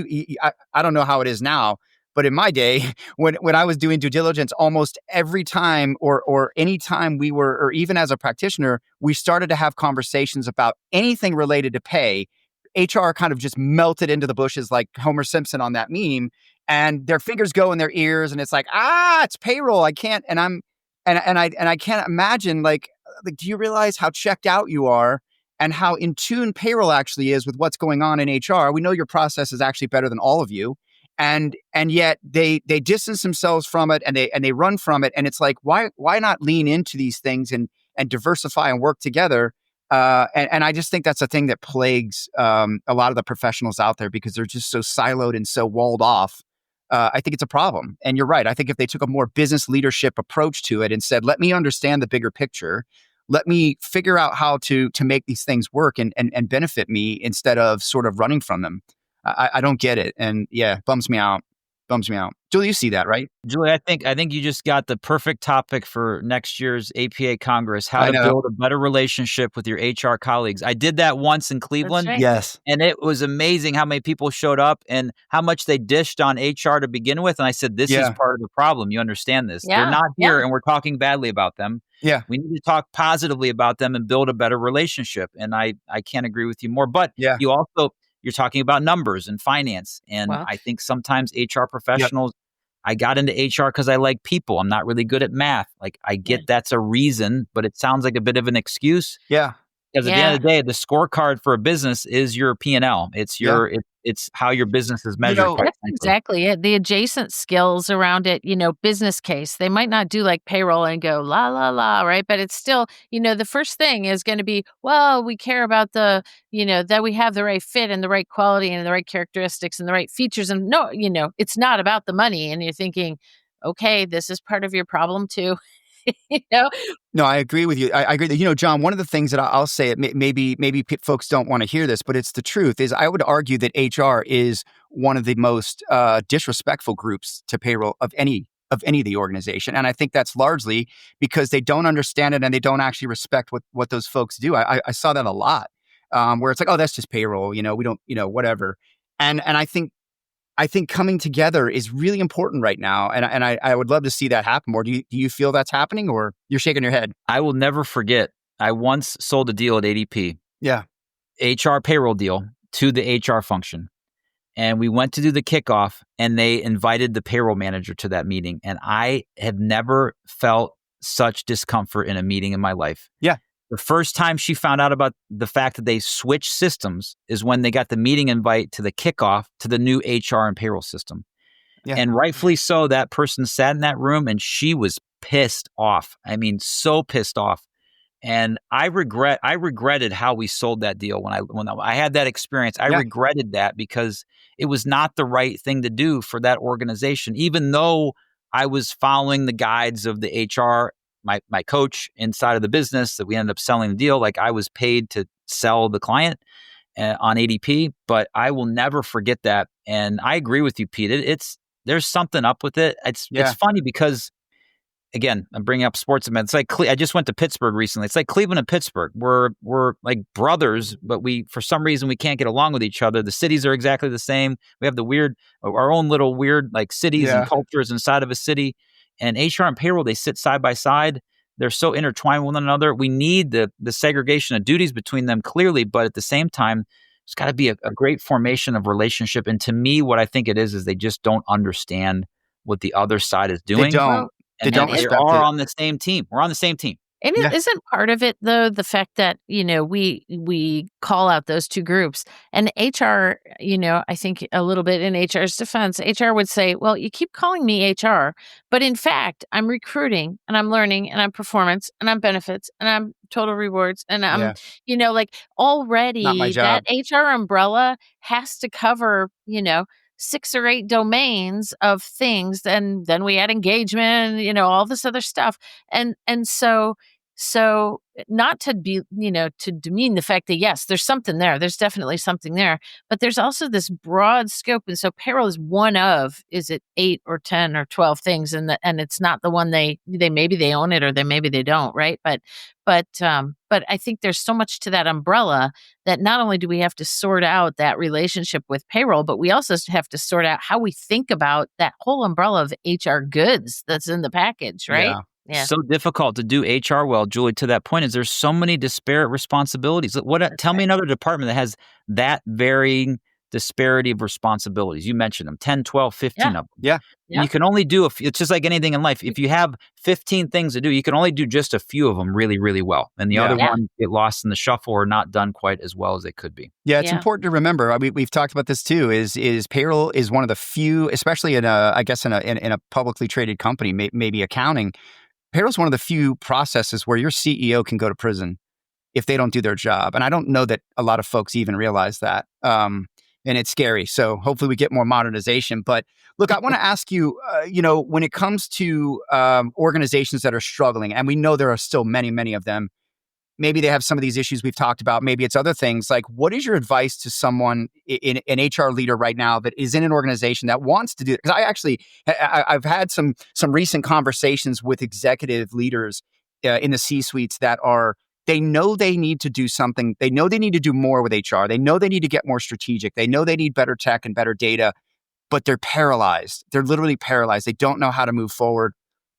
I don't know how it is now, but in my day, when I was doing due diligence, almost every time or any time we were, or even as a practitioner, we started to have conversations about anything related to pay HR kind of just melted into the bushes like Homer Simpson on that meme, and their fingers go in their ears, and it's like, it's payroll. I can't, and I can't imagine do you realize how checked out you are and how in tune payroll actually is with what's going on in HR? We know your process is actually better than all of you. And yet they distance themselves from it, and they run from it. And it's like, why not lean into these things and diversify and work together? And I just think that's a thing that plagues a lot of the professionals out there, because they're just so siloed and so walled off. I think it's a problem. And you're right. I think if they took a more business leadership approach to it and said, let me understand the bigger picture, let me figure out how to make these things work and benefit me, instead of sort of running from them. I don't get it. And yeah, bums me out. Julie, you see that, right? Julie, I think you just got the perfect topic for next year's APA Congress, how to build a better relationship with your HR colleagues. I did that once in Cleveland. Right. Yes. And it was amazing how many people showed up and how much they dished on HR to begin with. And I said, this is part of the problem. You understand this. Yeah. They're not here and we're talking badly about them. Yeah. We need to talk positively about them and build a better relationship. And I can't agree with you more. But you're talking about numbers and finance. And I think sometimes HR professionals, I got into HR because I like people. I'm not really good at math. Like, I get that's a reason, but it sounds like a bit of an excuse. Yeah. Because at the end of the day, the scorecard for a business is your P&L. It's it's how your business is measured. That's exactly it. The adjacent skills around it, business case. They might not do like payroll and go la, la, la, right? But it's still, the first thing is going to be, well, we care about that we have the right fit and the right quality and the right characteristics and the right features. And no, it's not about the money. And you're thinking, okay, this is part of your problem too. No, I agree with you. I agree that, John, one of the things that I'll say, maybe folks don't want to hear this, but it's the truth, is I would argue that HR is one of the most disrespectful groups to payroll of any of the organization. And I think that's largely because they don't understand it and they don't actually respect what those folks do. I saw that a lot, where it's like, oh, that's just payroll. We don't, whatever. And I think coming together is really important right now, and I would love to see that happen more. Do you feel that's happening, or you're shaking your head? I will never forget. I once sold a deal at ADP. Yeah, HR payroll deal to the HR function, and we went to do the kickoff, and they invited the payroll manager to that meeting, and I have never felt such discomfort in a meeting in my life. Yeah. The first time she found out about the fact that they switched systems is when they got the meeting invite to the kickoff to the new HR and payroll system. Yeah. And rightfully so, that person sat in that room and she was pissed off. I mean, so pissed off. And I regretted how we sold that deal when I had that experience. I regretted that because it was not the right thing to do for that organization, even though I was following the guides of the HR, my coach inside of the business that we ended up selling the deal. Like, I was paid to sell the client on ADP, but I will never forget that. And I agree with you, Pete. There's something up with it. It's funny because, again, I'm bringing up sports events. It's like I just went to Pittsburgh recently. It's like Cleveland and Pittsburgh. We're like brothers, but for some reason we can't get along with each other. The cities are exactly the same. We have our own little weird like cities and cultures inside of a city. And HR and payroll, they sit side by side. They're so intertwined with one another. We need the segregation of duties between them clearly, but at the same time, there's got to be a great formation of relationship. And to me, what I think it is they just don't understand what the other side is doing. They don't. They don't respect it. We're on the same team. We're on the same team. And it isn't part of it, though, the fact that, we call out those two groups. And HR, I think a little bit in HR's defense, HR would say, well, you keep calling me HR, but in fact, I'm recruiting and I'm learning and I'm performance and I'm benefits and I'm total rewards. And I'm, already that HR umbrella has to cover, 6 or 8 domains of things, and then we add engagement, all this other stuff. And so not to be, to demean the fact that, yes, there's something there. There's definitely something there, but there's also this broad scope. And so payroll is one of, is it 8 or 10 or 12 things? And it's not the one they maybe they own it or maybe they don't. Right. But I think there's so much to that umbrella that not only do we have to sort out that relationship with payroll, but we also have to sort out how we think about that whole umbrella of HR goods that's in the package. Right. Yeah. so difficult to do HR well, Julie, to that point is there's so many disparate responsibilities. Tell me another department that has that varying disparity of responsibilities. You mentioned them, 10, 12, 15 Yeah. of them. Yeah. And you can only do a few. It's just like anything in life. If you have 15 things to do, you can only do just a few of them really, really well. And the other Yeah. ones get lost in the shuffle or not done quite as well as they could be. Yeah, it's important to remember. We've talked about this too. Is payroll is one of the few, especially in a publicly traded company, maybe accounting. Payroll is one of the few processes where your CEO can go to prison if they don't do their job, and I don't know that a lot of folks even realize that. And it's scary. So hopefully we get more modernization. But look, I want to ask you, when it comes to organizations that are struggling, and we know there are still many, many of them. Maybe they have some of these issues we've talked about. Maybe it's other things. Like, what is your advice to someone, an HR leader right now that is in an organization that wants to do it? Because I've had some recent conversations with executive leaders in the C-suites that they know they need to do something. They know they need to do more with HR. They know they need to get more strategic. They know they need better tech and better data, but they're paralyzed. They're literally paralyzed. They don't know how to move forward.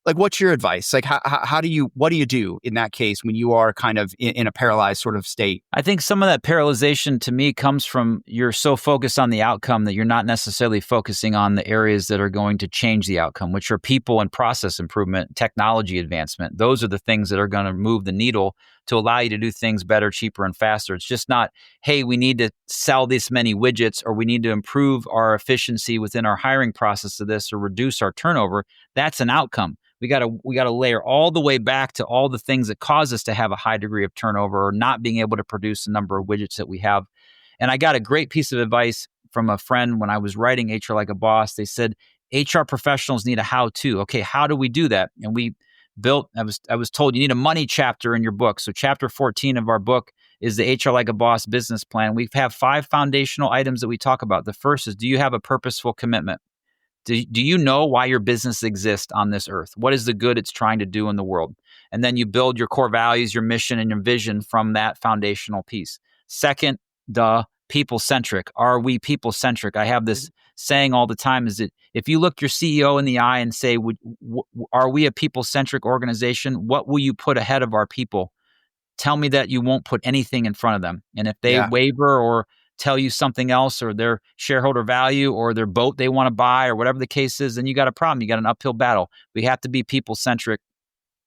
Like, what's your advice? Like, what do you do in that case when you are kind of in a paralyzed sort of state? I think some of that paralyzation to me comes from you're so focused on the outcome that you're not necessarily focusing on the areas that are going to change the outcome, which are people and process improvement, technology advancement. Those are the things that are going to move the needle to allow you to do things better, cheaper, and faster. It's just not, hey, we need to sell this many widgets or we need to improve our efficiency within our hiring process of this or reduce our turnover. That's an outcome. We got to layer all the way back to all the things that cause us to have a high degree of turnover or not being able to produce the number of widgets that we have. And I got a great piece of advice from a friend when I was writing HR Like a Boss. They said HR professionals need a how-to. Okay, how do we do that? And we built. I was told you need a money chapter in your book. So chapter 14 of our book is the HR Like a Boss business plan. We have 5 foundational items that we talk about. The first is, do you have a purposeful commitment? Do you know why your business exists on this earth? What is the good it's trying to do in the world? And then you build your core values, your mission, and your vision from that foundational piece. Second, people-centric. Are we people-centric? I have this saying all the time, is that if you look your CEO in the eye and say, are we a people-centric organization? What will you put ahead of our people? Tell me that you won't put anything in front of them. And if they waver or tell you something else or their shareholder value or their boat they want to buy or whatever the case is, then you got a problem. You got an uphill battle. We have to be people-centric.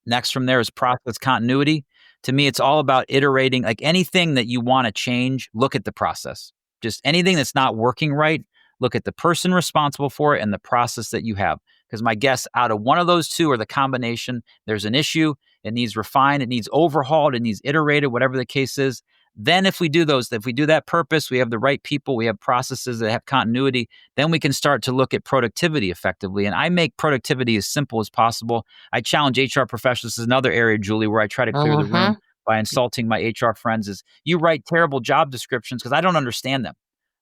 Next from there is process continuity. To me, it's all about iterating. Like anything that you want to change, look at the process. Just anything that's not working right, look at the person responsible for it and the process that you have. Because my guess, out of one of those two or the combination, there's an issue. It needs refined. It needs overhauled. It needs iterated, whatever the case is. Then if we do that purpose, we have the right people, we have processes that have continuity, then we can start to look at productivity effectively. And I make productivity as simple as possible. I challenge HR professionals. This is another area, Julie, where I try to clear the room by insulting my HR friends is you write terrible job descriptions because I don't understand them.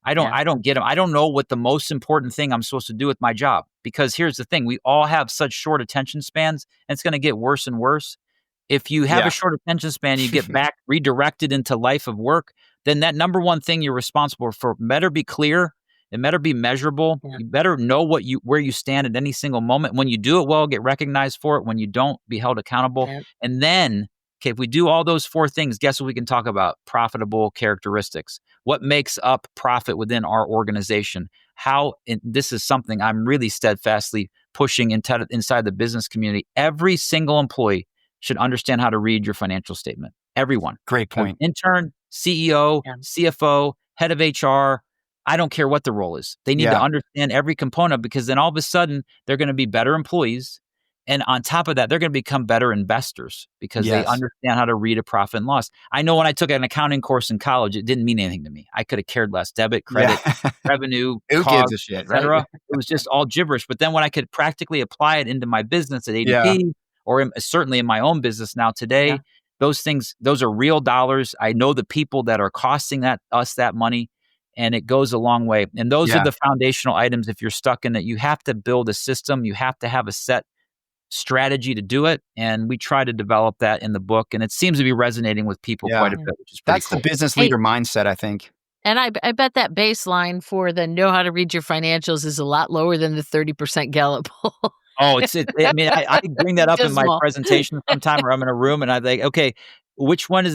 I don't get them. I don't know what the most important thing I'm supposed to do with my job. Because here's the thing, we all have such short attention spans, and it's going to get worse and worse. If you have a short attention span, you get back redirected into life of work, then that number one thing you're responsible for better be clear. It better be measurable. Yeah. You better know where you stand at any single moment. When you do it well, get recognized for it. When you don't, be held accountable. Yeah. And then, okay, if we do all those 4 things, guess what we can talk about? Profitable characteristics. What makes up profit within our organization? This is something I'm really steadfastly pushing inside the business community. Every single employee should understand how to read your financial statement. Everyone. Great point. Intern, CEO, CFO, head of HR. I don't care what the role is. They need to understand every component because then all of a sudden they're going to be better employees. And on top of that, they're going to become better investors because they understand how to read a profit and loss. I know when I took an accounting course in college, it didn't mean anything to me. I could have cared less. Debit, credit, revenue, costs, et cetera. Right? It was just all gibberish. But then when I could practically apply it into my business at ADP, or certainly in my own business now today, those are real dollars. I know the people that are costing us that money, and it goes a long way. And those are the foundational items. If you're stuck in it, you have to build a system. You have to have a set strategy to do it. And we try to develop that in the book. And it seems to be resonating with people quite a bit, which is pretty cool. The business leader mindset, I think. And I bet that baseline for the know how to read your financials is a lot lower than the 30% Gallup poll. Oh, I mean, I bring that up in my Dismal. presentation sometime, or I'm in a room and I'm like, okay, which one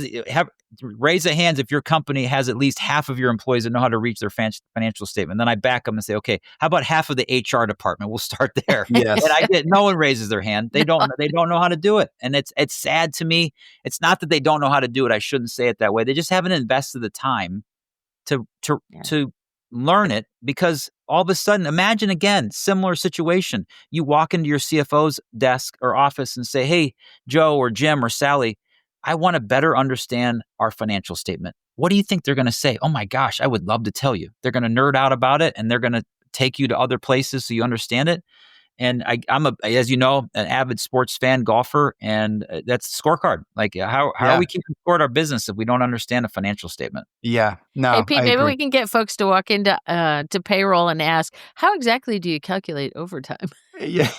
raise a hands if your company has at least half of your employees that know how to reach their financial statement. Then I back them and say, okay, how about half of the HR department? We'll start there. And Yes. I get, no one raises their hand. They don't know how to do it. And it's sad to me. It's not that they don't know how to do it. I shouldn't say it that way. They just haven't invested the time to Yeah. to learn it, because all of a sudden, imagine again, similar situation. You walk into your CFO's desk or office and say, "Hey, Joe or Jim or Sally, I want to better understand our financial statement." What do you think they're going to say? "Oh my gosh, I would love to tell you." They're going to nerd out about it, and they're going to take you to other places so you understand it. And I'm as you know, an avid sports fan, golfer, and that's the scorecard. Like, how are we keeping score at our business if we don't understand a financial statement? Yeah. Hey, No, Pete, I maybe agree. we can get folks to walk into to payroll and ask, how exactly do you calculate overtime? Yeah.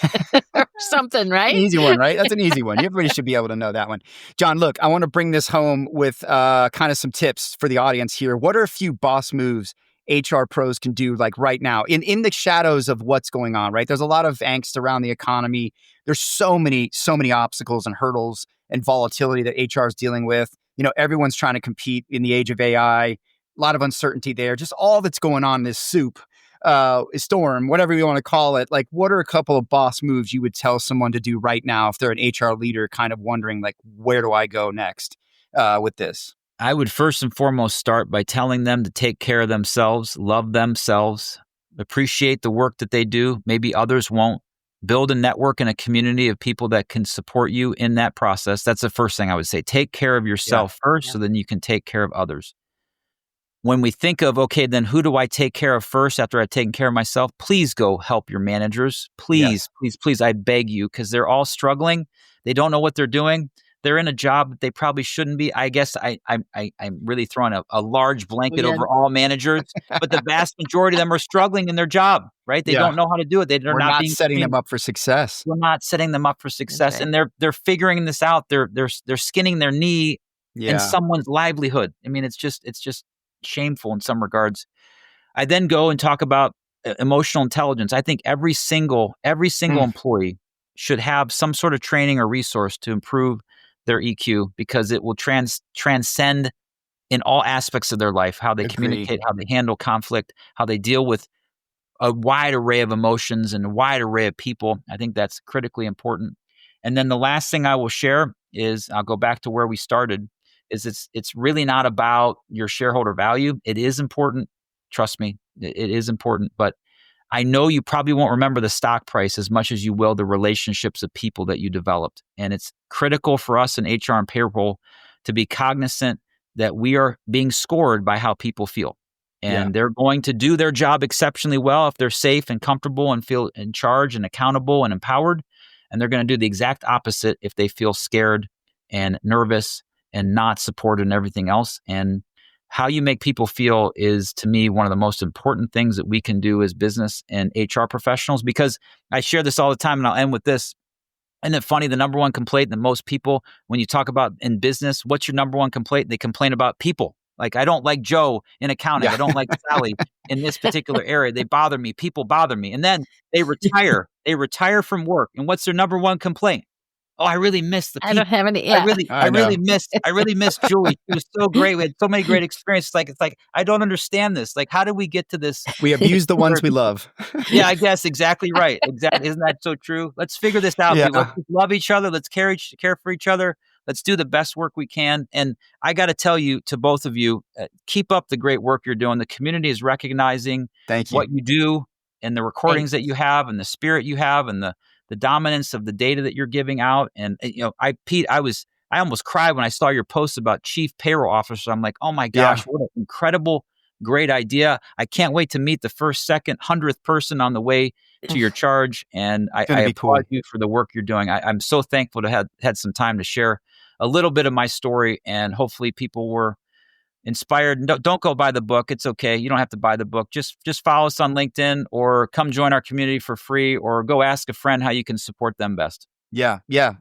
Or something, An right? easy one, right? That's an easy one. Everybody should be able to know that one. John, look, I want to bring this home with kind of some tips for the audience here. What are a few boss moves HR pros can do like right now in the shadows of what's going on, right? There's a lot of angst around the economy. There's so many obstacles and hurdles and volatility that HR is dealing with. Everyone's trying to compete in the age of AI. A lot of uncertainty there. Just all that's going on in this soup. Storm, whatever you want to call it. Like, what are a couple of boss moves you would tell someone to do right now if they're an HR leader kind of wondering, like, where do I go next with this? I would first and foremost start by telling them to take care of themselves, love themselves, appreciate the work that they do. Maybe others won't. Build a network and a community of people that can support you in that process. That's the first thing I would say. Take care of yourself first, so then you can take care of others. When we think of, okay, then who do I take care of first after I've taken care of myself? Please go help your managers. Please, please, please, I beg you, because they're all struggling. They don't know what they're doing. They're in a job that they probably shouldn't be. I guess I'm really throwing a large blanket over all managers, but the vast majority of them are struggling in their job, right? They don't know how to do it. They're We're not not being setting trained. them up for success. We're not setting them up for success, right. and they're figuring this out. They're skinning their knee in Yeah. someone's livelihood. I mean, it's just shameful in some regards. I then go and talk about emotional intelligence. I think every single employee should have some sort of training or resource to improve their EQ, because it will transcend in all aspects of their life, how they communicate, how they handle conflict, how they deal with a wide array of emotions and a wide array of people. I think that's critically important. And then the last thing I will share is, I'll go back to where we started, is it's really not about your shareholder value. It is important. Trust me, it is important. But I know you probably won't remember the stock price as much as you will the relationships of people that you developed. And it's critical for us in HR and payroll to be cognizant that we are being scored by how people feel. And they're going to do their job exceptionally well if they're safe and comfortable and feel in charge and accountable and empowered. And they're going to do the exact opposite if they feel scared and nervous and not supported and everything else. And how you make people feel is, to me, one of the most important things that we can do as business and HR professionals, because I share this all the time, and I'll end with this. Isn't it funny? The number one complaint that most people, when you talk about in business, what's your number one complaint? They complain about people. Like, I don't like Joe in accounting. I don't like Sally in this particular area. They bother me. People bother me. And then they retire. They retire from work. And what's their number one complaint? Oh, I really miss the people. I don't have any. I really miss Julie. She was so great. We had so many great experiences. It's like, I don't understand this. Like, how did we get to this? We abuse the ones we love. Yeah, I guess exactly right. Exactly. Isn't that so true? Let's figure this out. Yeah. Let's love each other. Let's care for each other. Let's do the best work we can. And I got to tell you, to both of you, keep up the great work you're doing. The community is recognizing what you do, and the recordings that you have, and the spirit you have, and the dominance of the data that you're giving out. And Pete, I almost cried when I saw your post about chief payroll officer. I'm like, oh my gosh, what an incredible, great idea. I can't wait to meet the first, second, 100th person on the way to your charge. And I applaud you for the work you're doing. I'm so thankful to have had some time to share a little bit of my story, and hopefully people were inspired. Don't go buy the book. It's okay. You don't have to buy the book. Just follow us on LinkedIn, or come join our community for free, or go ask a friend how you can support them best. Yeah.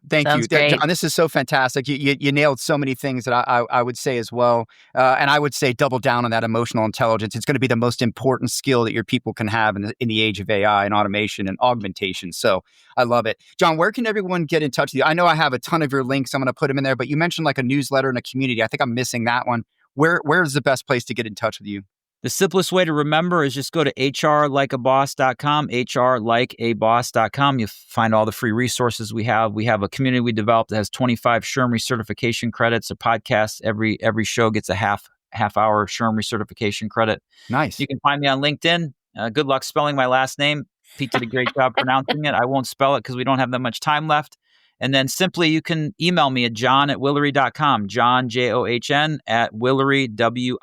Thank Sounds you. great. John, this is so fantastic. You nailed so many things that I would say as well. And I would say double down on that emotional intelligence. It's going to be the most important skill that your people can have in the age of AI and automation and augmentation. So I love it. John, where can everyone get in touch with you? I know I have a ton of your links. I'm going to put them in there, but you mentioned like a newsletter and a community. I think I'm missing that one. Where's the best place to get in touch with you? The simplest way to remember is just go to hrlikeaboss.com, hrlikeaboss.com. You'll find all the free resources we have. We have a community we developed that has 25 SHRM recertification credits, a podcast. Every show gets a half hour SHRM recertification credit. Nice. You can find me on LinkedIn. Good luck spelling my last name. Pete did a great job pronouncing it. I won't spell it because we don't have that much time left. And then simply you can email me at john@willory.com, John, John, at Willory, WILLORY.com.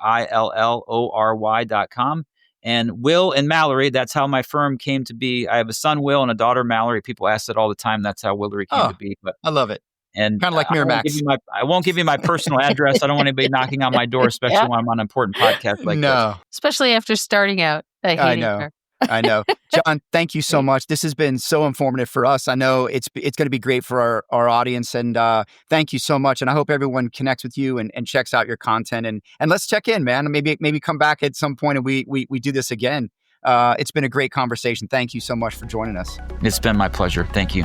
And Will and Mallory, that's how my firm came to be. I have a son, Will, and a daughter, Mallory. People ask it all the time. That's how Willory came to be. But I love it. And kind of like Miramax. I won't give you my personal address. I don't want anybody knocking on my door, especially when I'm on an important podcast like this. Especially after starting out. I know. John, thank you so much. This has been so informative for us. I know it's going to be great for our audience. And thank you so much. And I hope everyone connects with you and checks out your content. And let's check in, man. Maybe come back at some point and we do this again. It's been a great conversation. Thank you so much for joining us. It's been my pleasure. Thank you.